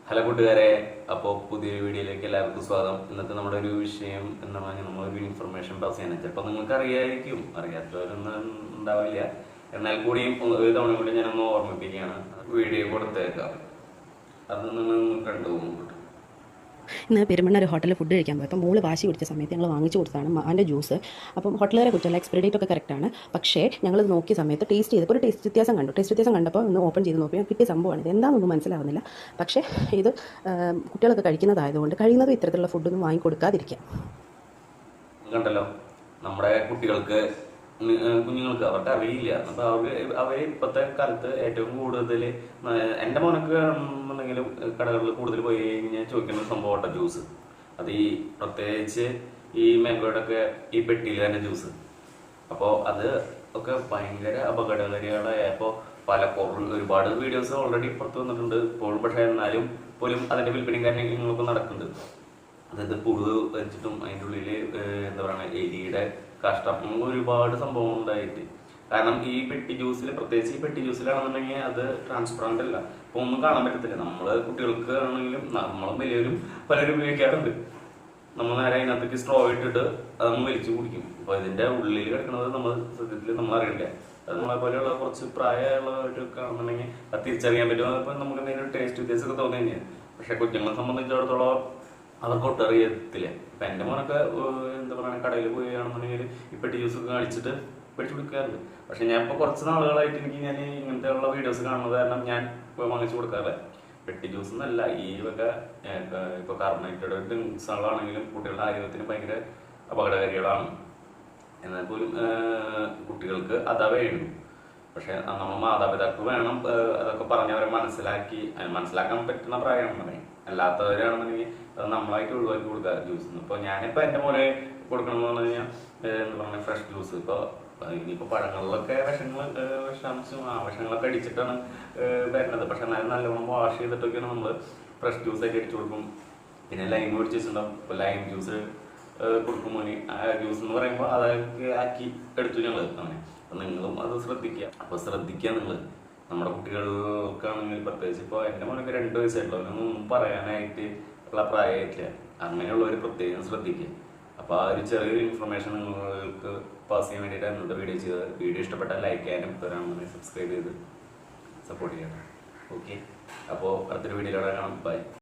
Hello കൂട്ടുകാരെ, അപ്പോൾ പുതിയൊരു വീഡിയോയിലേക്ക് എല്ലാവർക്കും സ്വാഗതം. ഇന്നത്തെ നമ്മുടെ ഒരു വിഷയം എന്ന് പറഞ്ഞാൽ നമ്മളൊരു ഇൻഫർമേഷൻ പാസ് ചെയ്യാൻ ചിലപ്പോൾ നിങ്ങൾക്ക് അറിയായിരിക്കും, അറിയാത്തവരൊന്നും ഉണ്ടാവില്ല. എന്നാൽ കൂടിയും ഒരു തവണ കൂടി ഞാനൊന്ന് ഓർമ്മിപ്പിക്കുകയാണ്. വീഡിയോ കൊടുത്തേക്കാം, അത് നിങ്ങൾ കണ്ടുപോകും. ഇന്ന് പെരുമണ്ണ ഒരു ഹോട്ടലിൽ ഫുഡ് കഴിക്കാൻ പോയി. അപ്പം മോള് വാശി പിടിച്ച സമയത്ത് ഞങ്ങൾ വാങ്ങിച്ചു കൊടുത്താണ് മാൻ്റെ ജ്യൂസ്. അപ്പം ഹോട്ടലുകാരെ കുറ്റമല്ല, എക്സ്പയറി ഡേറ്റ് ഒക്കെ കറക്റ്റാണ്. പക്ഷേ ഞങ്ങൾ നോക്കിയ സമയത്ത് ടേസ്റ്റ് ചെയ്തപ്പോൾ ഒരു ടേസ്റ്റ് വ്യത്യാസം കണ്ടു. ടേസ്റ്റ് വ്യത്യാസം കണ്ടപ്പോൾ ഒന്ന് ഓപ്പൺ ചെയ്ത് നോക്കിയാൽ കിട്ടിയ സംഭവമാണ്. ഇത് എന്താണെന്നൊന്നും മനസ്സിലാവുന്നില്ല. പക്ഷേ ഇത് കുട്ടികളൊക്കെ കഴിക്കുന്നതായതുകൊണ്ട് കഴിയുന്നതും ഇത്തരത്തിലുള്ള ഫുഡൊന്നും വാങ്ങിക്കൊടുക്കാതിരിക്കാം. കണ്ടല്ലോ, നമ്മുടെ കുഞ്ഞുങ്ങൾക്ക് അവർക്ക് അറിയില്ല. അപ്പൊ അവർ ഇപ്പോഴത്തെ കാലത്ത് ഏറ്റവും കൂടുതൽ എൻ്റെ മോനൊക്കെ ആണെന്നുണ്ടെങ്കിലും കടകളിൽ കൂടുതൽ പോയി കഴിഞ്ഞാൽ ചോദിക്കുന്ന സംഭവമാണ് ജ്യൂസ്. അത് ഈ പ്രത്യേകിച്ച് ഈ മാംഗോയുടെ ഒക്കെ ഈ പെട്ടിയിൽ തന്നെ ജ്യൂസ്. അപ്പോൾ അത് ഒക്കെ ഭയങ്കര അപകടകാരികളായ ഒരുപാട് വീഡിയോസ് ഓൾറെഡി പുറത്ത് വന്നിട്ടുണ്ട് ഇപ്പോഴും. പക്ഷേ എന്നാലും പോലും അതിൻ്റെ വിൽപ്പനയും കാര്യങ്ങളൊക്കെ നടക്കുന്നുണ്ട്. അതായത് പുഴു വെച്ചിട്ടും അതിൻ്റെ ഉള്ളിൽ എന്താ പറയുക എലിയുടെ കാഷ്ടം ഒരുപാട് സംഭവം ഉണ്ടായിട്ട്. കാരണം ഈ പെട്ടി ജ്യൂസിൽ, പ്രത്യേകിച്ച് ഈ പെട്ടി ജ്യൂസിലാണെന്നുണ്ടെങ്കിൽ അത് ട്രാൻസ്പെറൻ്റ് അല്ല, അപ്പോൾ ഒന്നും കാണാൻ പറ്റത്തില്ല. നമ്മൾ കുട്ടികൾക്ക് ആണെങ്കിലും നമ്മളും വലിയവരും പലരും ഉപയോഗിക്കാറുണ്ട്. നമ്മൾ നേരെ അതിനകത്തേക്ക് സ്ട്രോ ഇട്ടിട്ട് അതങ്ങ് വലിച്ചു കുടിക്കും. അപ്പോൾ ഇതിൻ്റെ ഉള്ളിൽ കിടക്കുന്നത് നമ്മൾ സത്യത്തിൽ നമ്മൾ അറിയില്ല. അത് നമ്മളെ പോലെയുള്ള കുറച്ച് പ്രായമുള്ളവരൊക്കെ ആണെന്നുണ്ടെങ്കിൽ അത് തിരിച്ചറിയാൻ പറ്റും. അപ്പോൾ നമുക്ക് എന്തെങ്കിലും ടേസ്റ്റ് വ്യത്യാസമൊക്കെ തോന്നി കഴിഞ്ഞാൽ. പക്ഷേ കുഞ്ഞുങ്ങളെ സംബന്ധിച്ചിടത്തോളം അവർക്ക് ഒട്ടറിയത്തില്ല. ഇപ്പം എൻ്റെ മോനൊക്കെ എന്താ പറയുക, കടയിൽ പോവുകയാണെന്നുണ്ടെങ്കിൽ ഈ പെട്ടി ജ്യൂസൊക്കെ കാണിച്ചിട്ട് പഠിച്ചു കൊടുക്കാറുണ്ട്. പക്ഷെ ഞാൻ ഇപ്പോൾ കുറച്ച് നാളുകളായിട്ട് ഞാൻ ഇങ്ങനത്തെ ഉള്ള വീഡിയോസ് കാണുന്നത് കാരണം ഞാൻ വാങ്ങിച്ചു കൊടുക്കാറില്ല. പെട്ടി ജ്യൂസ് എന്നല്ല, ഈ ഒക്കെ ഇപ്പോൾ കാർബണേറ്റഡ് ഡ്രിങ്ക്സുകളാണെങ്കിലും കുട്ടികളുടെ ആരോഗ്യത്തിന് ഭയങ്കര അപകടകാരികളാണ്. എന്നാൽ പോലും കുട്ടികൾക്ക് അതാ വേണം. പക്ഷെ നമ്മൾ മാതാപിതാക്കൾ വേണം അതൊക്കെ പറഞ്ഞവരെ മനസ്സിലാക്കാൻ പറ്റുന്ന പ്രായമാണെന്നുണ്ടെങ്കിൽ. അല്ലാത്തവരാണെന്നുണ്ടെങ്കിൽ അത് നമ്മളായിട്ട് ഒഴിവാക്കി കൊടുക്കുക ജ്യൂസ്. ഇപ്പോൾ ഞാനിപ്പോൾ എൻ്റെ മോനെ കൊടുക്കണമെന്ന് പറഞ്ഞു കഴിഞ്ഞാൽ എന്താ പറയുക, ഫ്രഷ് ജ്യൂസ്. ഇപ്പോൾ ഇനിയിപ്പോൾ പഴങ്ങളിലൊക്കെ വിഷങ്ങളൊക്കെ അടിച്ചിട്ടാണ് വരുന്നത്. പക്ഷെ എന്നാലും നല്ലവണ്ണം വാഷ് ചെയ്തിട്ടൊക്കെയാണ് നമ്മൾ ഫ്രഷ് ജ്യൂസായിട്ട് അടിച്ചു കൊടുക്കും. പിന്നെ ലൈം മേടിച്ചിട്ടുണ്ടാവും. ഇപ്പോൾ ലൈം ജ്യൂസ് കൊടുക്കുമ്പോൾ ജ്യൂസ് എന്ന് പറയുമ്പോൾ അതൊക്കെ ആക്കി എടുത്തു ഞങ്ങൾ അങ്ങനെ. അപ്പം നിങ്ങളും അത് ശ്രദ്ധിക്കുക. അപ്പോൾ ശ്രദ്ധിക്കുക നിങ്ങൾ. നമ്മുടെ കുട്ടികൾക്കാണെങ്കിൽ പ്രത്യേകിച്ച് ഇപ്പോൾ എൻ്റെ മോനൊക്കെ 2 വയസ്സായിട്ടുള്ളൂ, അവനൊന്നും പറയാനായിട്ട് ഉള്ള പ്രായമായിട്ടില്ല. അങ്ങനെയുള്ളവർ പ്രത്യേകം ശ്രദ്ധിക്കുക. അപ്പോൾ ആ ഒരു ചെറിയൊരു ഇൻഫർമേഷൻ നിങ്ങൾക്ക് പാസ് ചെയ്യാൻ വേണ്ടിയിട്ടാണ് ഇന്നത്തെ വീഡിയോ ചെയ്തത്. വീഡിയോ ഇഷ്ടപ്പെട്ടാൽ ലൈക്ക് ചെയ്യാനും തരാമെന്ന് സബ്സ്ക്രൈബ് ചെയ്ത് സപ്പോർട്ട് ചെയ്യണം. ഓക്കെ, അപ്പോൾ അടുത്തൊരു വീഡിയോയിലൂടെ കാണാം. ബൈ.